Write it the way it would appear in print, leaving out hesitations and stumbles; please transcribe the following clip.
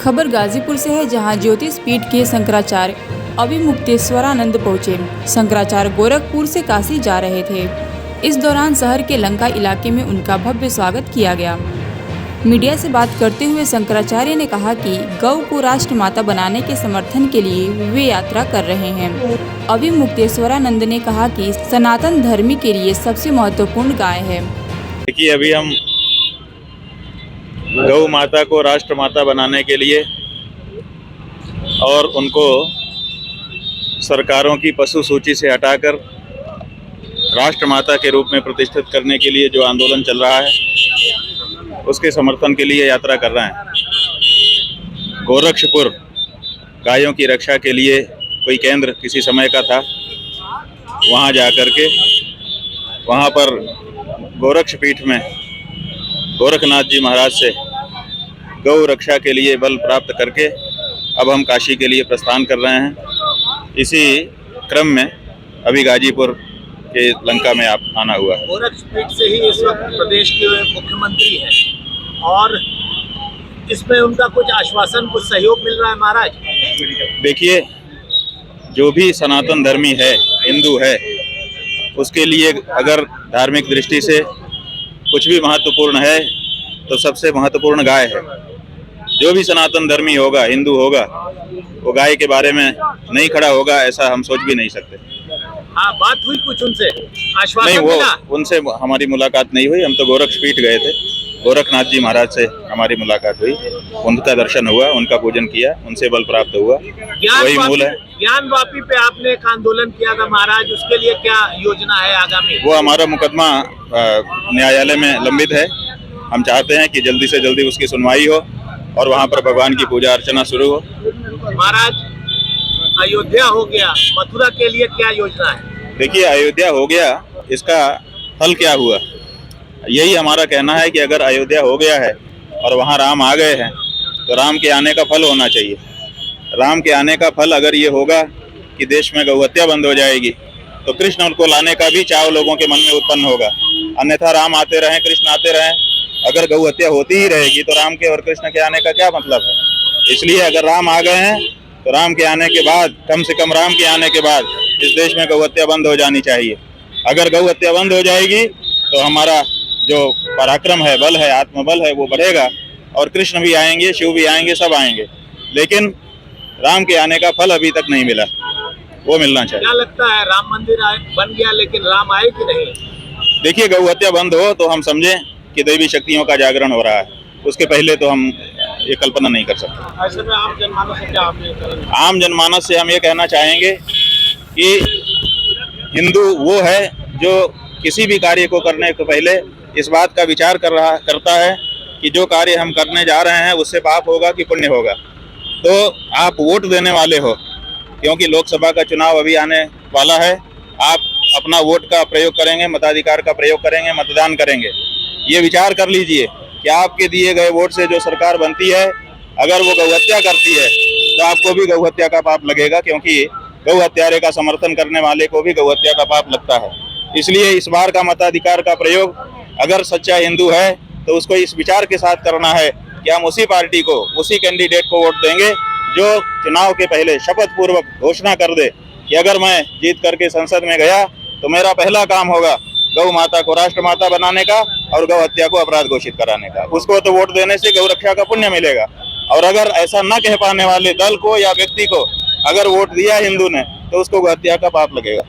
खबर गाजीपुर से है, जहां ज्योतिष पीठ के शंकराचार्य अभिमुक्तेश्वरानंद पहुंचे। शंकराचार्य गोरखपुर से काशी जा रहे थे। इस दौरान शहर के लंका इलाके में उनका भव्य स्वागत किया गया। मीडिया से बात करते हुए शंकराचार्य ने कहा कि गौ को राष्ट्र माता बनाने के समर्थन के लिए वे यात्रा कर रहे हैं। अभिमुक्तेश्वरानंद ने कहा कि सनातन धर्म के लिए सबसे महत्वपूर्ण गाय है। देखिए, अभी हम गौ माता को राष्ट्र माता बनाने के लिए और उनको सरकारों की पशु सूची से हटाकर राष्ट्र माता के रूप में प्रतिष्ठित करने के लिए जो आंदोलन चल रहा है, उसके समर्थन के लिए यात्रा कर रहे हैं। गोरक्षपुर गायों की रक्षा के लिए कोई केंद्र किसी समय का था। वहाँ जा कर के वहाँ पर गोरक्ष पीठ में गोरखनाथ जी महाराज से गौ रक्षा के लिए बल प्राप्त करके अब हम काशी के लिए प्रस्थान कर रहे हैं। इसी क्रम में अभी गाजीपुर के लंका में आना हुआ। गोरक्ष पीठ से ही इस वक्त प्रदेश के मुख्यमंत्री हैं और इसमें उनका कुछ आश्वासन, कुछ सहयोग मिल रहा है महाराज। देखिए, जो भी सनातन धर्मी है, हिंदू है, उसके लिए अगर धार्मिक दृष्टि से कुछ भी महत्वपूर्ण है तो सबसे महत्वपूर्ण गाय है। जो भी सनातन धर्मी होगा, हिंदू होगा, वो गाय के बारे में नहीं खड़ा होगा, ऐसा हम सोच भी नहीं सकते। हाँ, बात हुई कुछ उनसे, आश्वासन नहीं, मिला? उनसे हमारी मुलाकात नहीं हुई। हम तो गोरक्ष पीठ गए थे। गोरखनाथ जी महाराज से हमारी मुलाकात हुई, उनका दर्शन हुआ, उनका पूजन किया, उनसे बल प्राप्त हुआ। वही मूल है। ज्ञानवापी पे आपने एक आंदोलन किया था महाराज, उसके लिए क्या योजना है आगामी? वो हमारा मुकदमा न्यायालय में लंबित है। हम चाहते हैं कि जल्दी से जल्दी उसकी सुनवाई हो और वहाँ पर भगवान की पूजा अर्चना शुरू हो। महाराज, अयोध्या हो गया, मथुरा के लिए क्या योजना है? देखिए, अयोध्या हो गया, इसका फल क्या हुआ? यही हमारा कहना है कि अगर अयोध्या हो गया है और वहाँ राम आ गए हैं तो राम के आने का फल होना चाहिए। राम के आने का फल अगर ये होगा कि देश में गौहत्या बंद हो जाएगी तो कृष्ण उनको लाने का भी चाव लोगों के मन में उत्पन्न होगा। अन्यथा राम आते रहें, कृष्ण आते रहें, अगर गौहत्या होती ही रहेगी तो राम के और कृष्ण के आने का क्या मतलब है? इसलिए अगर राम आ गए हैं तो राम के आने के बाद, कम से कम राम के आने के बाद इस देश में गौहत्या बंद हो जानी चाहिए। अगर गौहत्या बंद हो जाएगी तो हमारा जो पराक्रम है, बल है, आत्मबल है, वो बढ़ेगा और कृष्ण भी आएंगे, शिव भी आएंगे, सब आएंगे। लेकिन राम के आने का फल अभी तक नहीं मिला, वो मिलना चाहिए। क्या लगता है, राम मंदिर बन गया लेकिन राम आए कि नहीं? देखिए, गौहत्या बंद हो तो हम समझें कि दैवी शक्तियों का जागरण हो रहा है। उसके पहले तो हम ये कल्पना नहीं कर सकते। ऐसे में आम जनमानस से क्या आप ये करेंगे? आम जनमानस से हम ये कहना चाहेंगे कि हिंदू वो है जो किसी भी कार्य को करने के पहले इस बात का विचार करता है कि जो कार्य हम करने जा रहे हैं उससे पाप होगा कि पुण्य होगा। तो आप वोट देने वाले हो, क्योंकि लोकसभा का चुनाव अभी आने वाला है। आप अपना वोट का प्रयोग करेंगे, मताधिकार का प्रयोग करेंगे, मतदान करेंगे। ये विचार कर लीजिए कि आपके दिए गए वोट से जो सरकार बनती है, अगर वो गौहत्या करती है तो आपको भी गौहत्या का पाप लगेगा, क्योंकि गौ हत्यारे का समर्थन करने वाले को भी गौहत्या का पाप लगता है। इसलिए इस बार का मताधिकार का प्रयोग अगर सच्चा हिंदू है तो उसको इस विचार के साथ करना है कि हम उसी पार्टी को, उसी कैंडिडेट को वोट देंगे जो चुनाव के पहले शपथ पूर्वक घोषणा कर दे कि अगर मैं जीत करके संसद में गया तो मेरा पहला काम होगा गौ माता को राष्ट्र माता बनाने का और गौ हत्या को अपराध घोषित कराने का। उसको तो वोट देने से गौ रक्षा का पुण्य मिलेगा। और अगर ऐसा न कह पाने वाले दल को या व्यक्ति को अगर वोट दिया हिंदू ने तो उसको गौ हत्या का पाप लगेगा।